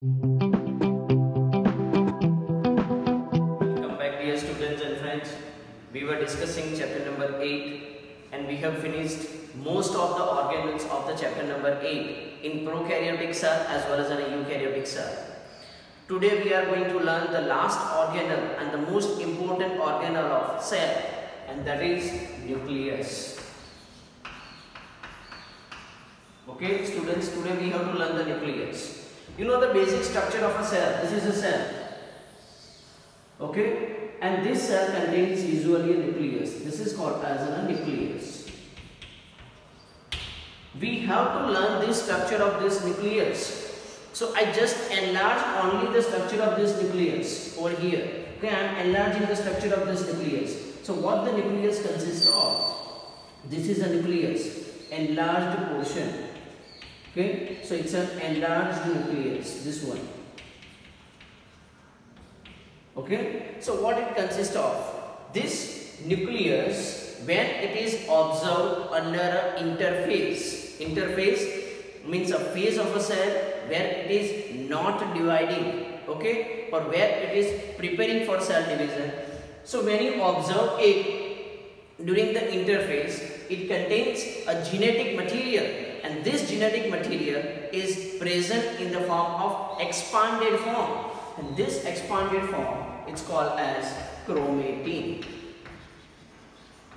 Welcome back, dear students and friends. We were discussing chapter number 8 and we have finished most of the organelles of the chapter number 8 in prokaryotic cell as well as in a eukaryotic cell. Today we are going to learn the last organelle and the most important organelle of cell, and that is nucleus. Okay students, today we have to learn the nucleus. You know the basic structure of a cell. This is a cell. Okay, and this cell contains usually a nucleus. This is called as a nucleus. We have to learn this structure of this nucleus. So I just enlarge only the structure of this nucleus over here. Okay, I am enlarging the structure of this nucleus. So what the nucleus consists of? This is a nucleus, enlarged portion. Okay, so it's an enlarged nucleus, this one. Okay, so what it consists of? This nucleus, when it is observed under an interface means a phase of a cell where it is not dividing, okay, or where it is preparing for cell division. So when you observe it during the interface, it contains a genetic material, and this genetic material is present in the form of expanded form, and this expanded form it's called as chromatin.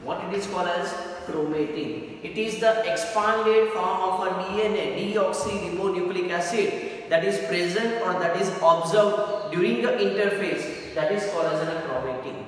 What it is called as? Chromatin. It is the expanded form of a DNA, deoxyribonucleic acid, that is present or that is observed during the interface, that is called as a chromatin.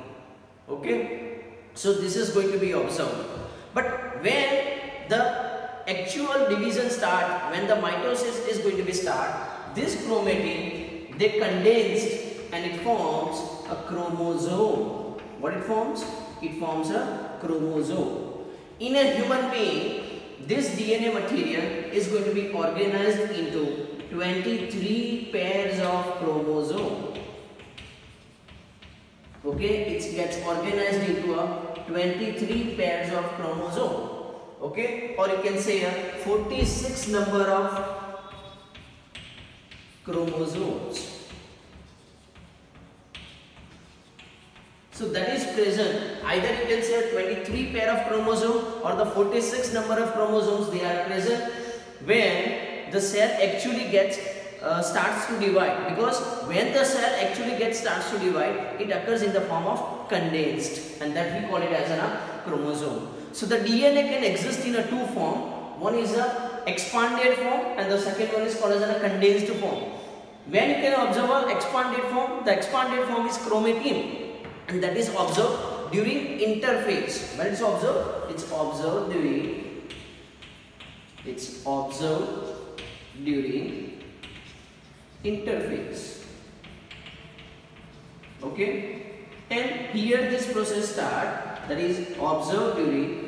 Okay, so this is going to be observed. But when the actual division start, when the mitosis is going to be start, this chromatin they condensed and it forms a chromosome. What it forms? It forms a chromosome. In a human being, this DNA material is going to be organized into 23 pairs of chromosome. Okay, it gets organized into a 23 pairs of chromosome. Okay, or you can say a 46 number of chromosomes. So that is present. Either you can say 23 pair of chromosome or the 46 number of chromosomes, they are present when the cell actually gets starts to divide. Because when the cell actually starts to divide, it occurs in the form of condensed, and that we call it as a chromosome. So the DNA can exist in a two form. One is a expanded form and the second one is called as a condensed form. When you can observe an expanded form, the expanded form is chromatin, and that is observed during interphase. When it's observed, it's observed during interphase. Okay, and here this process start, that is observed during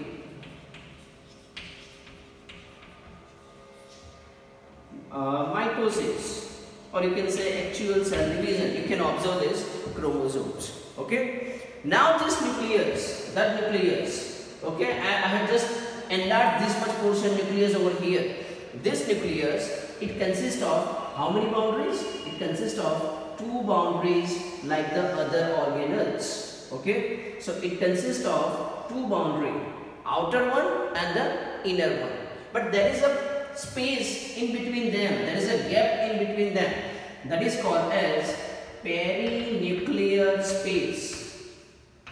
mitosis, or you can say actual cell division. You can observe this chromosomes. Okay, now this nucleus, okay, I have just enlarged this much portion nucleus over here. This nucleus, it consists of how many boundaries? It consists of two boundaries like the other organelles. Okay, so it consists of two boundaries, outer one and the inner one. But there is a space in between them. There is a gap in between them. That is called as perinuclear space.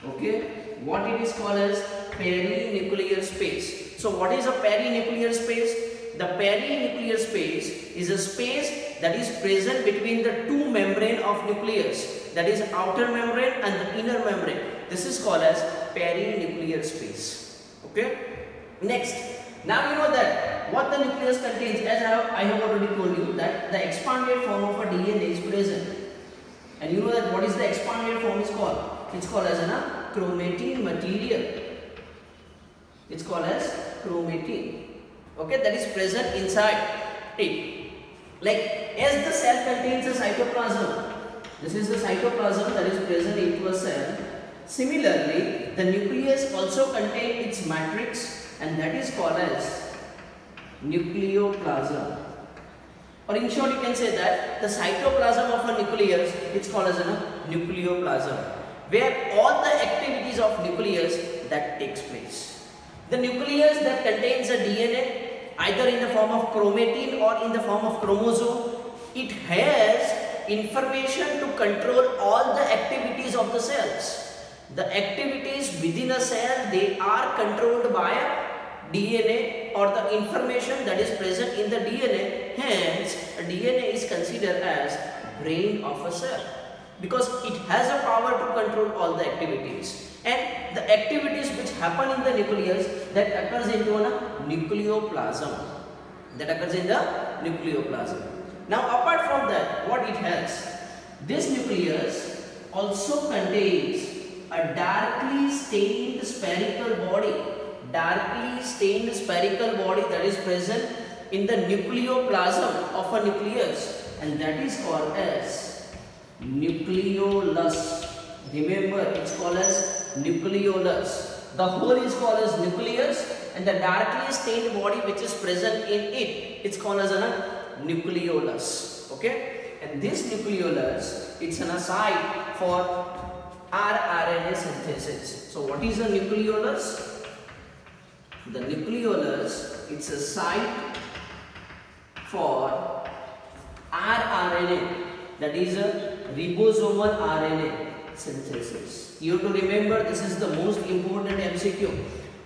Okay, what it is called as perinuclear space. So what is a perinuclear space? The perinuclear space is a space that is present between the two membrane of nucleus, that is outer membrane and the inner membrane. This is called as perinuclear space. Okay, next, now you know that what the nucleus contains, as I have already told you that the expanded form of a DNA is present. And you know that what is the expanded form is called? It's called as a chromatin material. It's called as chromatin. Okay, that is present inside it. Like as the cell contains a cytoplasm, this is the cytoplasm that is present into a cell. Similarly, the nucleus also contains its matrix, and that is called as nucleoplasm. Or in short, you can say that the cytoplasm of a nucleus is called as a nucleoplasm, where all the activities of nucleus that takes place. The nucleus that contains a DNA, either in the form of chromatin or in the form of chromosome, it has information to control all the activities of the cells. The activities within a cell, they are controlled by a DNA or the information that is present in the DNA. Hence, a DNA is considered as brain of a cell because it has a power to control all the activities. And the activities which happen in the nucleus, that occurs into a nucleoplasm. That occurs in the nucleoplasm. Now, apart from that, what it has? This nucleus also contains a darkly stained spherical body. Darkly stained spherical body that is present in the nucleoplasm of a nucleus, and that is called as nucleolus. Remember, it's called as nucleolus. The whole is called as nucleus, and the darkly stained body which is present in it, it's called as a nucleolus. Okay, and this nucleolus, it's an site for rRNA synthesis. So what is a nucleolus? The nucleolus, it's a site for rRNA, that is a ribosomal RNA synthesis. You have to remember, this is the most important MCQ.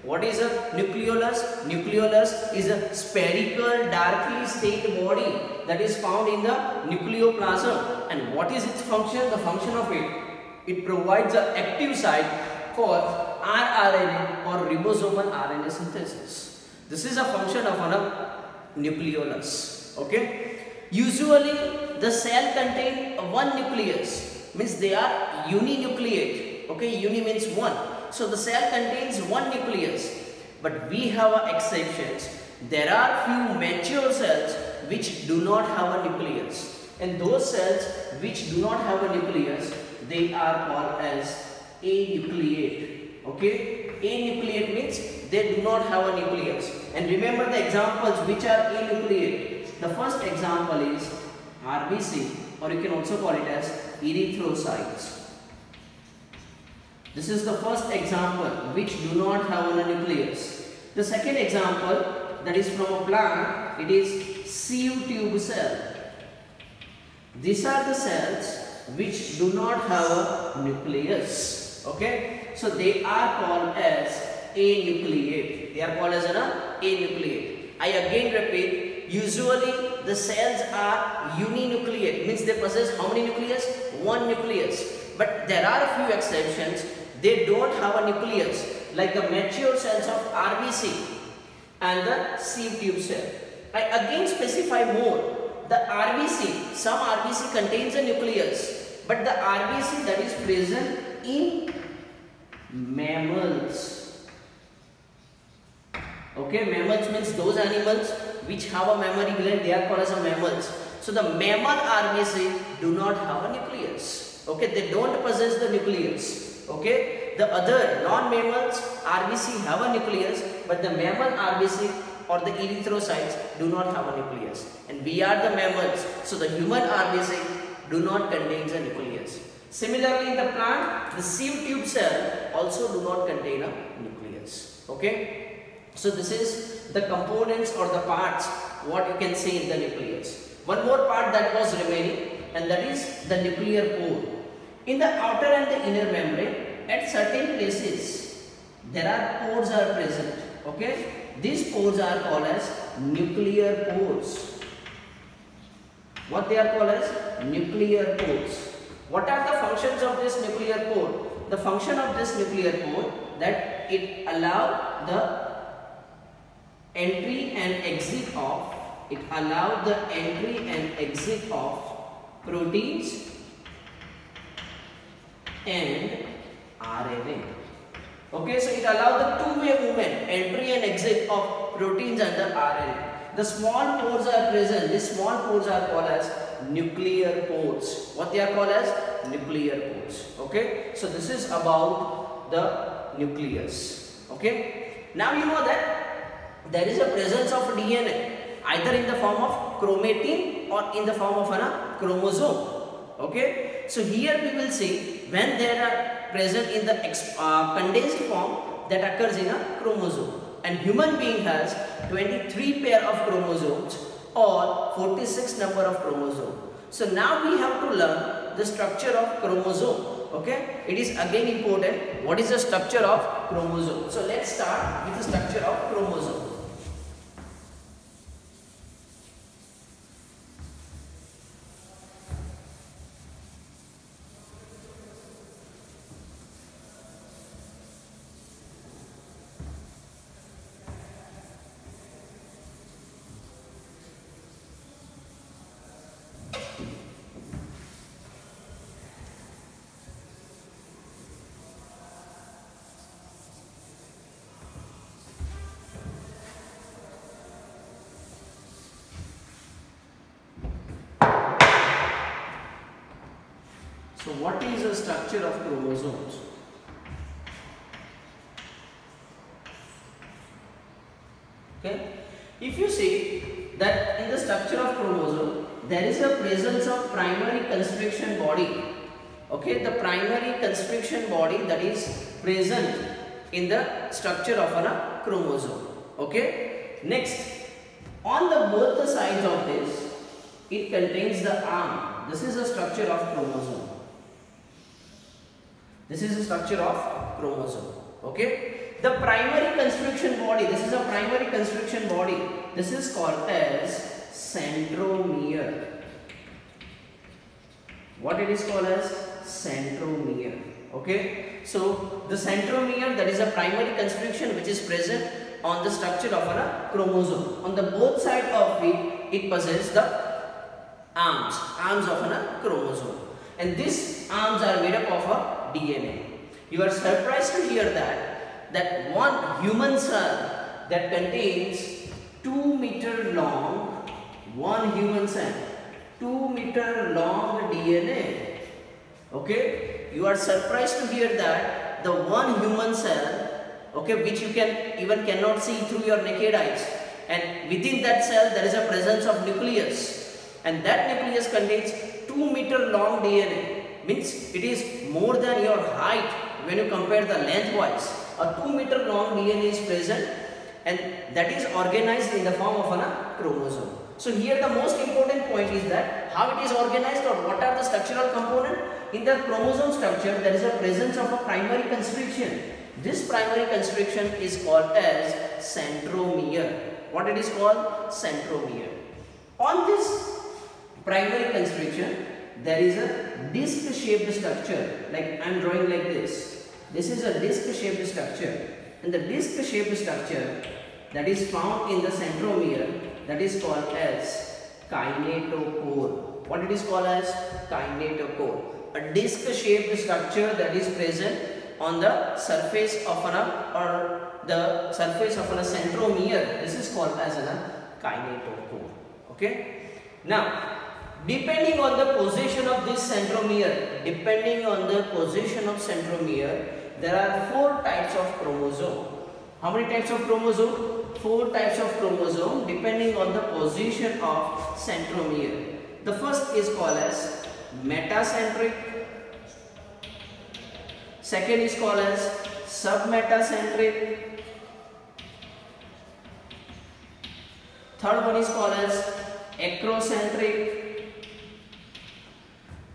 What is a nucleolus? Nucleolus is a spherical darkly stained body that is found in the nucleoplasm. And what is its function? The function of it provides an active site for rRNA or ribosomal RNA synthesis. This is a function of a nucleolus. Okay. Usually the cell contains one nucleus, means they are uninucleate. Okay, uni means one. So the cell contains one nucleus, but we have exceptions. There are few mature cells which do not have a nucleus, and those cells which do not have a nucleus, they are called as anucleate. Okay, anucleate means they do not have a nucleus. And remember the examples which are anucleate. The first example is RBC, or you can also call it as erythrocytes. This is the first example which do not have a nucleus. The second example, that is from a plant, it is sieve tube cell. These are the cells which do not have a nucleus. Okay, so they are called as anucleate. They are called as an anucleate. I again repeat, usually the cells are uninucleate, means they possess how many nucleus? One nucleus. But there are a few exceptions. They don't have a nucleus, like the mature cells of RBC and the sieve tube cell. I again specify more. The RBC, some RBC contains a nucleus, but the RBC that is present in mammals. Okay, mammals means those animals which have a mammary gland, they are called as mammals. So the mammal RBC do not have a nucleus. Okay, they don't possess the nucleus. Okay, the other non-mammals RBC have a nucleus, but the mammal RBC or the erythrocytes do not have a nucleus. And we are the mammals, so the human RBC do not contain a nucleus. Similarly, in the plant, the sieve tube cell also do not contain a nucleus. Okay, so this is the components or the parts what you can see in the nucleus. One more part that was remaining, and that is the nuclear pore. In the outer and the inner membrane, at certain places, there are pores are present. Okay, these pores are called as nuclear pores. What they are called as? Nuclear pores. What are the functions of this nuclear pore? The function of this nuclear pore, that it allow the entry and exit of, proteins and RNA. Okay, so it allows the two-way movement, entry and exit of proteins and the RNA. The small pores are present. These small pores are called as nuclear pores. What they are called as? Nuclear pores. Okay, so this is about the nucleus. Okay, now you know that there is a presence of DNA either in the form of chromatin or in the form of a chromosome. Okay, so here we will see when they are present in the condensed form, that occurs in a chromosome, and human being has 23 pair of chromosomes or 46 number of chromosomes. So now we have to learn the structure of chromosome. Okay, it is again important. What is the structure of chromosome? So let's start with the structure of chromosome. So what is the structure of chromosomes? Okay, if you see that in the structure of chromosome there is a presence of primary constriction body. Okay, the primary constriction body that is present in the structure of a chromosome. Okay, next, on the both the sides of this, it contains the arm. This is the structure of chromosome. This is the structure of chromosome. Okay, the primary constriction body, this is a primary constriction body. This is called as centromere. What it is called as? Centromere. Okay, so the centromere, that is a primary constriction which is present on the structure of a chromosome. On the both sides of it, it possesses the arms of a chromosome, and these arms are made up of a DNA. You are surprised to hear that one human cell that contains 2 meter long, one human cell, 2 meter long DNA. Okay, you are surprised to hear that the one human cell, okay, which you cannot see through your naked eyes, and within that cell there is a presence of nucleus, and that nucleus contains 2 meter long DNA. Means it is more than your height when you compare the lengthwise. A 2 meter long DNA is present, and that is organized in the form of a chromosome. So here the most important point is that how it is organized, or what are the structural components. In the chromosome structure there is a presence of a primary constriction. This primary constriction is called as centromere. What it is called? Centromere. On this primary constriction there is a disc shaped structure, like I am drawing like this. This is a disc shaped structure, and the disc shaped structure that is found in the centromere, that is called as kinetochore. What it is called as? Kinetochore. A disc shaped structure that is present on the surface of the surface of a centromere. This is called as a kinetochore. Okay, now depending on the position of this centromere, there are 4 types of chromosome. How many types of chromosome? 4 types of chromosome depending on the position of centromere. The first is called as metacentric. Second is called as submetacentric. Third one is called as acrocentric.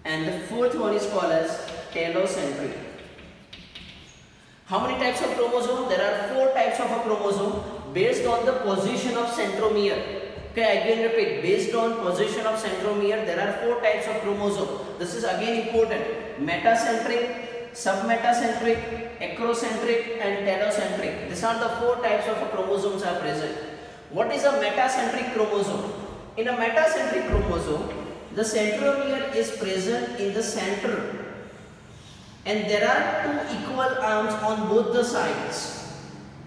And the fourth one is called as telocentric. How many types of chromosome? There are 4 types of a chromosome based on the position of centromere. Okay, again repeat, based on position of centromere, there are 4 types of chromosome. This is again important. Metacentric, submetacentric, acrocentric and telocentric. These are the 4 types of chromosomes are present. What is a metacentric chromosome? In a metacentric chromosome, the centromere is present in the center, and there are 2 equal arms on both the sides.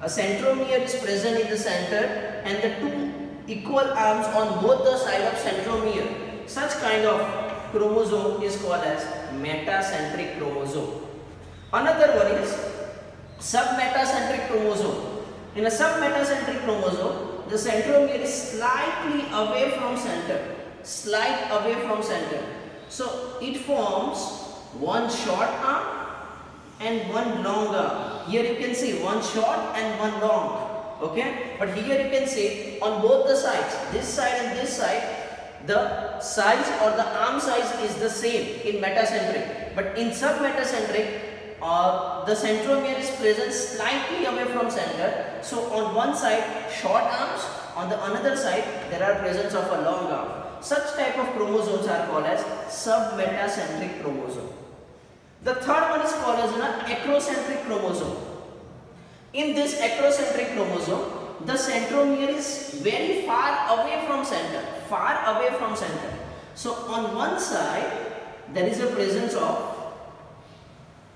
A centromere is present in the center, and the 2 equal arms on both the sides of centromere. Such kind of chromosome is called as metacentric chromosome. Another one is submetacentric chromosome. In a submetacentric chromosome, the centromere is slightly away from center. slide away from center. So it forms one short arm and one long arm. Here you can see one short and one long. Okay, but here you can see on both the sides, this side and this side, the size or the arm size is the same in metacentric. But in submetacentric, the centromere is present slightly away from center. So on one side short arms, on the another side there are presence of a long arm. Such type of chromosomes are called as submetacentric chromosome. The third one is called as an acrocentric chromosome. In this acrocentric chromosome, the centromere is very far away from center. Far away from center. So on one side there is a presence of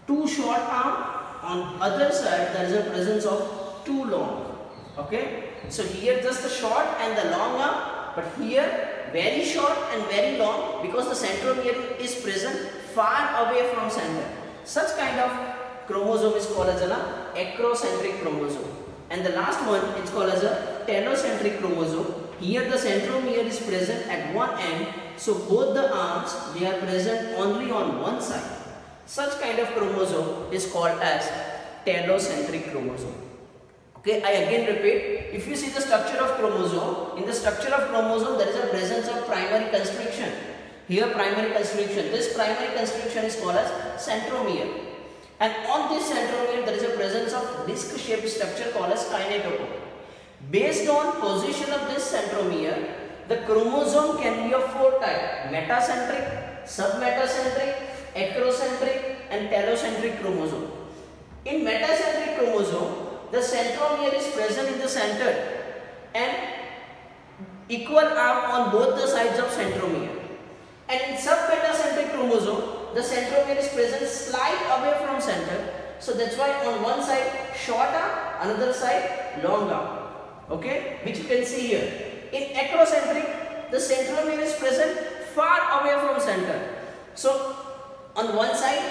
two short arm, on other side there is a presence of two long. Okay, so here just the short and the long arm, but here very short and very long, because the centromere is present far away from center. Such kind of chromosome is called as an acrocentric chromosome. And the last one is called as a telocentric chromosome. Here the centromere is present at one end, so both the arms, they are present only on one side. Such kind of chromosome is called as telocentric chromosome. Okay, I again repeat, if you see the structure of chromosome, in the structure of chromosome there is a presence of primary constriction. Here primary constriction, this primary constriction is called as centromere. And on this centromere there is a presence of disc shaped structure called as kinetochore. Based on position of this centromere, the chromosome can be of four types: metacentric, submetacentric, acrocentric and telocentric chromosome. In metacentric chromosome, the centromere is present in the center and equal arm on both the sides of centromere. And in submetacentric chromosome, the centromere is present slight away from center. So that's why on one side short arm, another side long arm. Okay, which you can see here. In acrocentric, the centromere is present far away from center. So on one side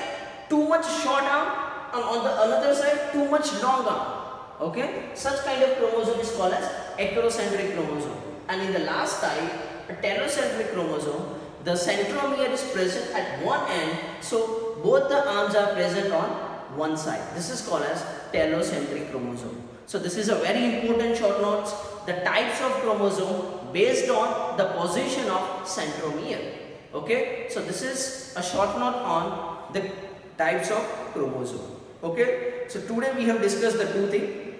too much short arm, and on the another side too much long arm. Okay, such kind of chromosome is called as acrocentric chromosome. And in the last type, a telocentric chromosome, the centromere is present at one end, so both the arms are present on one side. This is called as telocentric chromosome. So this is a very important short notes, the types of chromosome based on the position of centromere. Okay, so this is a short note on the types of chromosome. Okay, so today we have discussed the two things.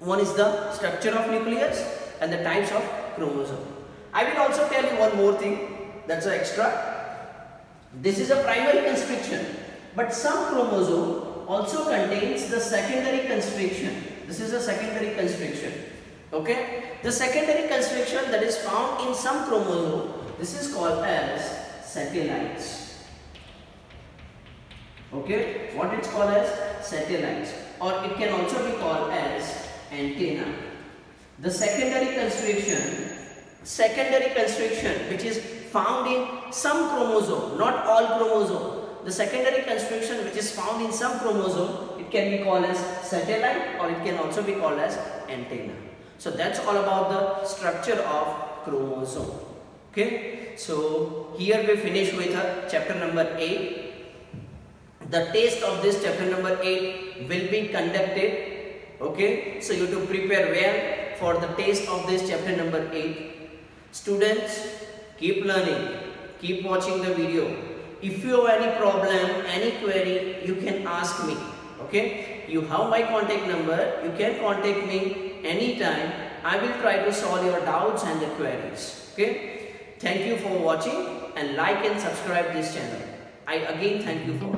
One is the structure of nucleus and the types of chromosome. I will also tell you one more thing, that's an extra. This is a primary constriction, but some chromosome also contains the secondary constriction. This is a secondary constriction. Okay, the secondary constriction that is found in some chromosome, this is called as satellites. Okay, what it's called as satellites, or it can also be called as antenna. The secondary constriction which is found in some chromosome, not all chromosome. The secondary constriction which is found in some chromosome, it can be called as satellite or it can also be called as antenna. So that's all about the structure of chromosome. Okay, so here we finish with chapter number 8. The test of this chapter number 8 will be conducted. Okay, so you have to prepare well for the test of this chapter number 8. Students, keep learning, keep watching the video. If you have any problem, any query, you can ask me. Okay, you have my contact number, you can contact me anytime. I will try to solve your doubts and the queries. Okay, thank you for watching and like and subscribe this channel. I again thank you for